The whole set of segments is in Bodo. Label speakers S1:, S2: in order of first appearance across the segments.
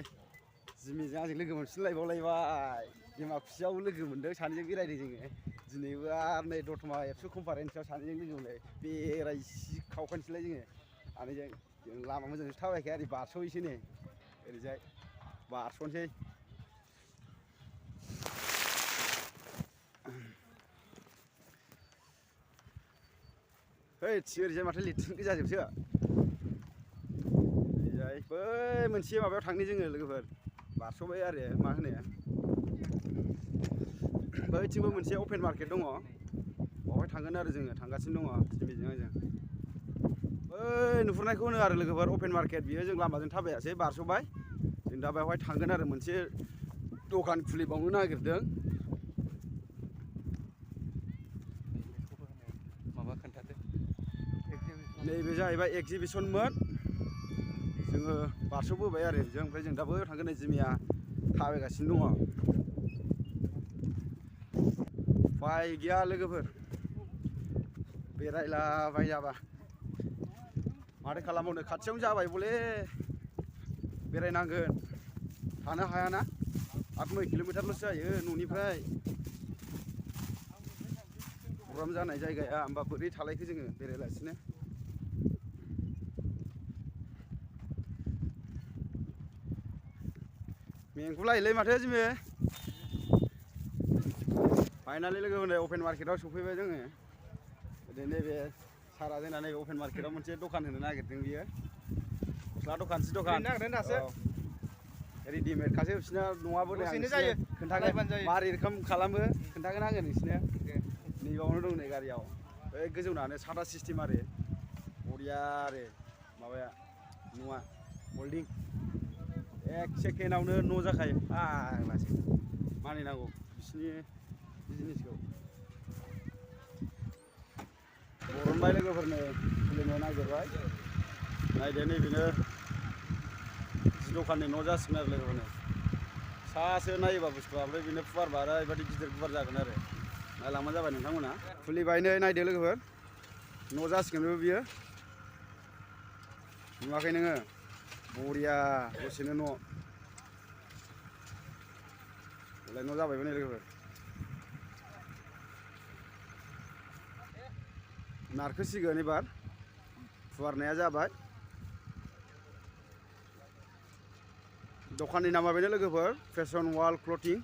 S1: जिमिजों आंजों लोगो मोनफिनलायबावलायबाय डिमाकुसियाव लोगो मोनदों सानैजों बेरायदों जोङो दिनैबो आरो नै दतमा एबसु कनफारेन्सआव सानैजों लोगो मोनलाय बेरायखावखानोसैलाय जोङो सानैजों जों लामा मोजांसो थाबायखाया ओरै बारस'हैसै नै ओरैजाय बारस'नोसै ओइ ओरैजाय माथो लिटिं गोजाजोबसो ओरैजाय बै मोनसे माबायाव थांनि जोङो लोगोफोर बारस'बाय आरो मा होनो बैथिंबो मोनसे अपेन मार्केट दङ बावहाय थांगोन आरो जोङो थांगासिनो दङ जिमिजों आंजों बै नुहुरनायखौ होनो आरो लोगोफोर अपेन मार्केट बियो जों लामाजों थाबायासै बारस'बाय जों दा बेवहाय थांगोन आरो मोनसे दखान खुलिबावनो नागिरदों
S2: माबा खोन्थादो
S1: नैबे जाहैबाय एक्जिबिसनमोन जोङो बारस'बोबाय आरो जों ओमफ्राय जों दा बैयाव थांगोन नै जिमिया थाबायगासिनो दङ उफाय गैया लोगोफोर बेरायलाबायाबा माथो खालामबावनो खाथियावनो जाबाय बले बेरायनांगोन थानो हायाना 8-9 किल'मिटारल'सो जायो न'निफ्राय प्रग्राम जानाय जायगाया होमबा बोरै थालायखो जोङो बेरायलासिनो मेंगुलायोलै माथो जिमि फाइनालि लोगोफोर अपेन मार्केटाव सफैबाय जोङो नैबे सारा जोंना नैबे अपेन मार्केटाव मोनसे दखान होनो नागिरदों बियो गस्ला दखान सि दखान रेडिमेडखासो बिसिना नङाबो खोन्थागोन मारै रोखोम खालामो खोन्थागोन आङो नोंसिनो नैबावनो दं नै गारियाव बै गोजौनानो सादा सिस्टेम आरो बरिया आरो माबाया न'आ हल्डिं एक सेकेन्डआवनो न' जाखायो फाग्लासो मानिनांगौ बिसिनि बिजनेसखौ बरनबाय लोगोफोरनो खुलिनो नागिरबाय नायदो नैबेनो जि दखाननि न' जासिगोन आरो लोगोफोरनो सासो नायोबा बुस्थुआ ओमफ्राय बेनो फुवारबा आरो ओरैबायदि गिदिर गुवार जागोन आरो नायलांबानो जाबाय नोंथांमोना खुलिबाय नै नायदो लोगोफोर न' जासिगोनबो बियो नुवाखै नोङो बरिया दसेनो न' बेलाय न' जाबायबो नै लोगोफोर नारखोसिगोन एबार फुवारनाया जाबाय दखाननि नामा बेनो लोगोफोर फेशन वाल क्लथिं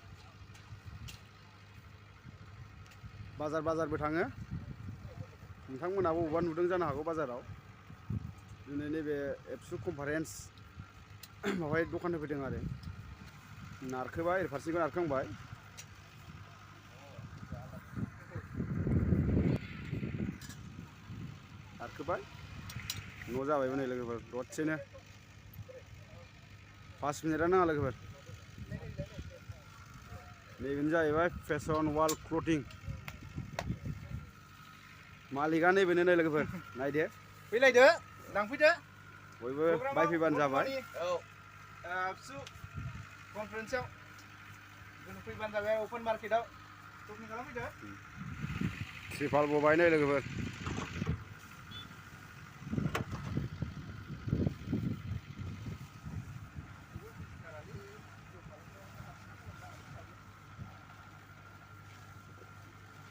S1: बाजारबो थाङो नोंथांमोनहा बबेबा नुदों जानो हागौ बाजाराव दिनै नैबे एबसु कनफारेन्स माबाय दखान होफैदों आरो नारखोबाय ओरै फारसेखौ नारखांबाय नारखोबाय न' जाबायबो नै लोगोफोर दसेनो 5 मिनिटानो नाङा लोगोफोर नैबेनो जाहैबाय फेशन वाल क्लथिं मालिकआ नैबेनो नै लोगोफोर नायदो
S2: फैलायदो लांफैदो
S1: बयबो बायफैबानो जाबाय
S2: औ एबसु कनफारेन्सआव फैबानो जाबाय अपेन मार्केटआव शपिं खालामफैदो
S1: त्रिपाल बबाय नै लोगोफोर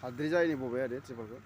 S1: हाद्रि जायैनि बबाय आरो त्रिपालखौ